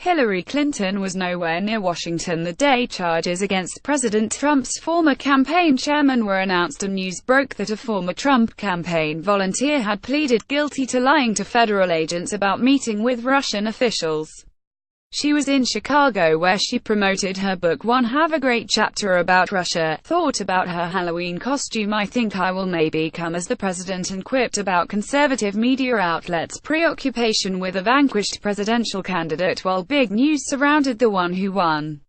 Hillary Clinton was nowhere near Washington the day charges against President Trump's former campaign chairman were announced, and news broke that a former Trump campaign volunteer had pleaded guilty to lying to federal agents about meeting with Russian officials. She was in Chicago where she promoted her book One Have a Great Chapter About Russia, thought about her Halloween costume I think I will maybe come as the president, and quipped about conservative media outlets' preoccupation with a vanquished presidential candidate while big news surrounded the one who won.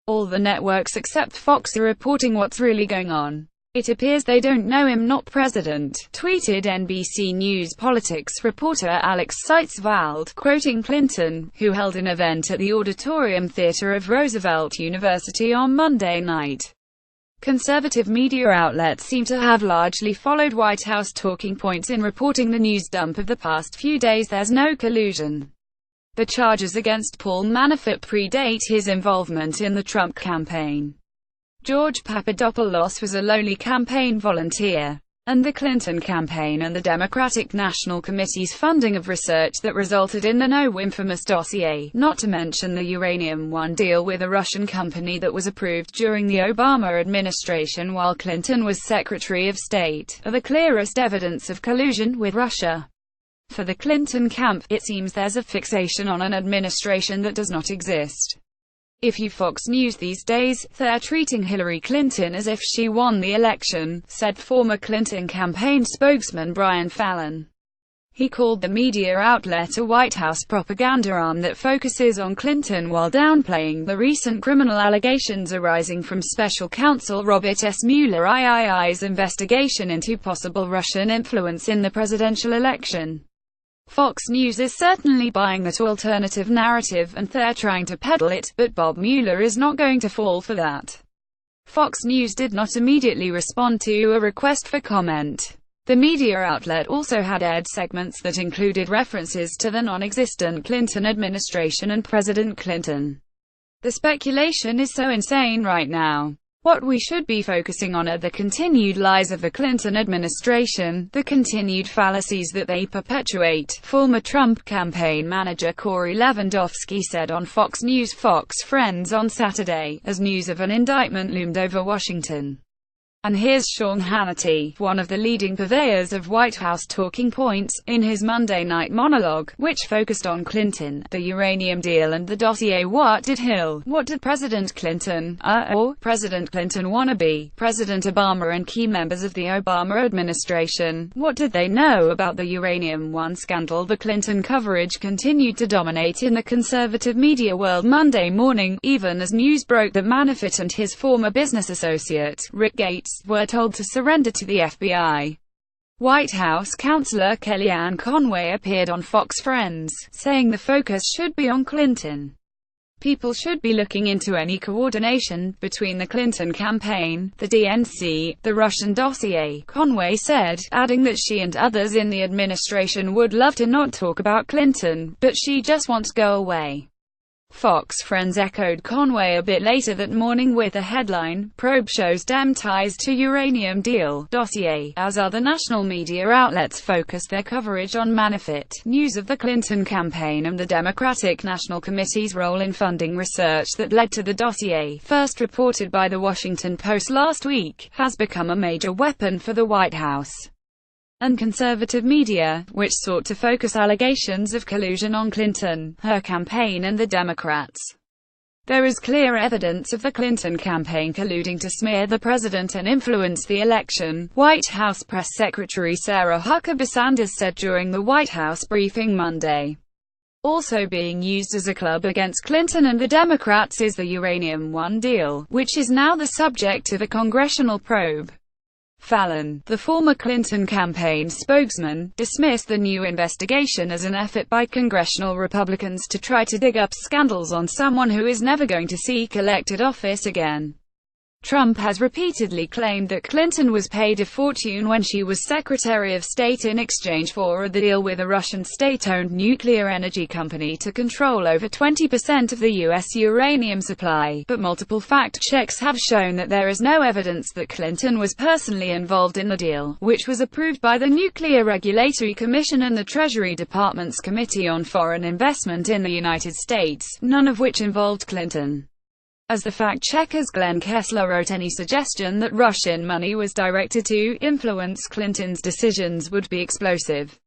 All the networks except Fox are reporting what's really going on. It appears they don't know him not president, tweeted NBC News politics reporter Alex Seitzwald, quoting Clinton, who held an event at the Auditorium Theater of Roosevelt University on Monday night. Conservative media outlets seem to have largely followed White House talking points in reporting the news dump of the past few days. There's no collusion. The charges against Paul Manafort predate his involvement in the Trump campaign. George Papadopoulos was a lowly campaign volunteer, and the Clinton campaign and the Democratic National Committee's funding of research that resulted in the now infamous dossier, not to mention the Uranium One deal with a Russian company that was approved during the Obama administration while Clinton was Secretary of State, are the clearest evidence of collusion with Russia. For the Clinton camp, it seems there's a fixation on an administration that does not exist. If you Fox News these days, they're treating Hillary Clinton as if she won the election, said former Clinton campaign spokesman Brian Fallon. He called the media outlet a White House propaganda arm that focuses on Clinton while downplaying the recent criminal allegations arising from special counsel Robert S. Mueller III's investigation into possible Russian influence in the presidential election. Fox News is certainly buying that alternative narrative, and they're trying to peddle it, but Bob Mueller is not going to fall for that. Fox News did not immediately respond to a request for comment. The media outlet also had aired segments that included references to the non-existent Clinton administration and President Clinton. The speculation is so insane right now. What we should be focusing on are the continued lies of the Clinton administration, the continued fallacies that they perpetuate, former Trump campaign manager Corey Lewandowski said on Fox News' Fox Friends on Saturday, as news of an indictment loomed over Washington. And here's Sean Hannity, one of the leading purveyors of White House talking points, in his Monday night monologue, which focused on Clinton, the uranium deal and the dossier. What did President Clinton, or President Clinton wannabe, President Obama and key members of the Obama administration, what did they know about the Uranium One scandal? The Clinton coverage continued to dominate in the conservative media world Monday morning, even as news broke that Manafort and his former business associate, Rick Gates, were told to surrender to the FBI. White House counselor Kellyanne Conway appeared on Fox Friends, saying the focus should be on Clinton. People should be looking into any coordination between the Clinton campaign, the DNC, the Russian dossier, Conway said, adding that she and others in the administration would love to not talk about Clinton, but she just wants to go away. Fox Friends echoed Conway a bit later that morning with the headline, "Probe shows Dem ties to uranium deal dossier," as other national media outlets focused their coverage on Manafort, news of the Clinton campaign and the Democratic National Committee's role in funding research that led to the dossier, first reported by The Washington Post last week, has become a major weapon for the White House and conservative media, which sought to focus allegations of collusion on Clinton, her campaign and the Democrats. There is clear evidence of the Clinton campaign colluding to smear the president and influence the election, White House Press Secretary Sarah Huckabee Sanders said during the White House briefing Monday. Also being used as a club against Clinton and the Democrats is the Uranium One deal, which is now the subject of a congressional probe. Fallon, the former Clinton campaign spokesman, dismissed the new investigation as an effort by congressional Republicans to try to dig up scandals on someone who is never going to seek elected office again. Trump has repeatedly claimed that Clinton was paid a fortune when she was Secretary of State in exchange for the deal with a Russian state-owned nuclear energy company to control over 20% of the U.S. uranium supply, but multiple fact checks have shown that there is no evidence that Clinton was personally involved in the deal, which was approved by the Nuclear Regulatory Commission and the Treasury Department's Committee on Foreign Investment in the United States, none of which involved Clinton. As the fact-checkers Glenn Kessler wrote, any suggestion that Russian money was directed to influence Clinton's decisions would be explosive.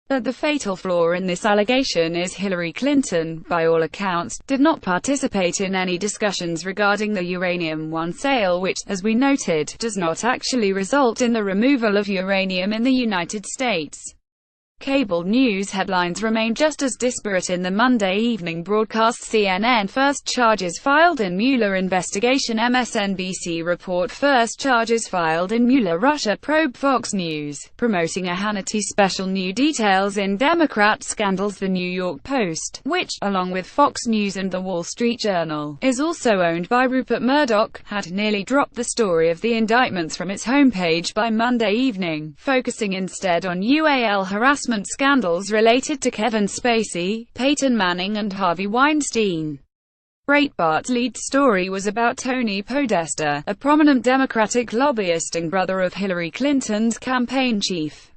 But the fatal flaw in this allegation is Hillary Clinton, by all accounts, did not participate in any discussions regarding the Uranium-1 sale, which, as we noted, does not actually result in the removal of uranium in the United States. Cable news headlines remain just as disparate in the Monday evening broadcast. CNN first charges filed in Mueller investigation. MSNBC report first charges filed in Mueller Russia probe. Fox News, promoting a Hannity special. New details in Democrat scandals. The New York Post, which, along with Fox News and The Wall Street Journal, is also owned by Rupert Murdoch, had nearly dropped the story of the indictments from its homepage by Monday evening, focusing instead on UAL harassment scandals related to Kevin Spacey, Peyton Manning and Harvey Weinstein. Breitbart's lead story was about Tony Podesta, a prominent Democratic lobbyist and brother of Hillary Clinton's campaign chief.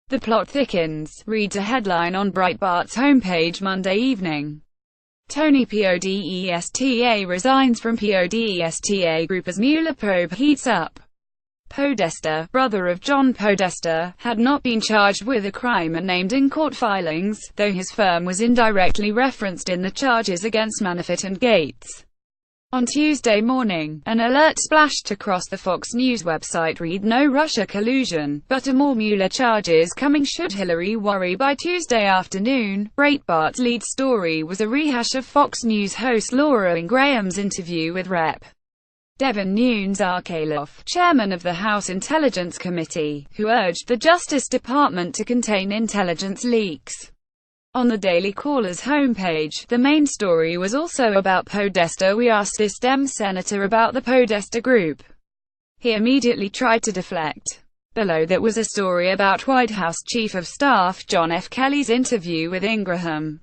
The plot thickens, reads a headline on Breitbart's homepage Monday evening. Tony Podesta resigns from Podesta Group as Mueller probe heats up. Podesta, brother of John Podesta, had not been charged with a crime and named in court filings, though his firm was indirectly referenced in the charges against Manafort and Gates. On Tuesday morning, an alert splashed across the Fox News website read no Russia collusion, but a more Mueller charges coming should Hillary worry. By Tuesday afternoon, Breitbart's lead story was a rehash of Fox News host Laura Ingraham's interview with Rep. Devin Nunes Arkaloff, chairman of the House Intelligence Committee, who urged the Justice Department to contain intelligence leaks. On the Daily Caller's homepage, the main story was also about Podesta. We asked this Dem senator about the Podesta Group. He immediately tried to deflect. Below that was a story about White House Chief of Staff John F. Kelly's interview with Ingraham.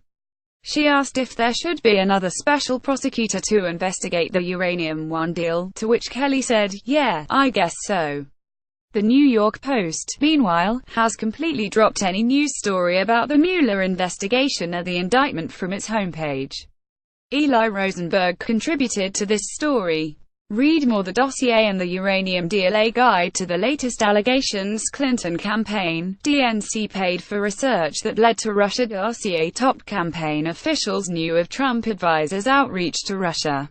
She asked if there should be another special prosecutor to investigate the Uranium-1 deal, to which Kelly said, "Yeah, I guess so." The New York Post, meanwhile, has completely dropped any news story about the Mueller investigation or the indictment from its homepage. Eli Rosenberg contributed to this story. Read more: The Dossier and the Uranium Deal, a guide to the latest allegations. Clinton campaign, DNC paid for research that led to Russia dossier. Top campaign officials knew of Trump advisors' outreach to Russia.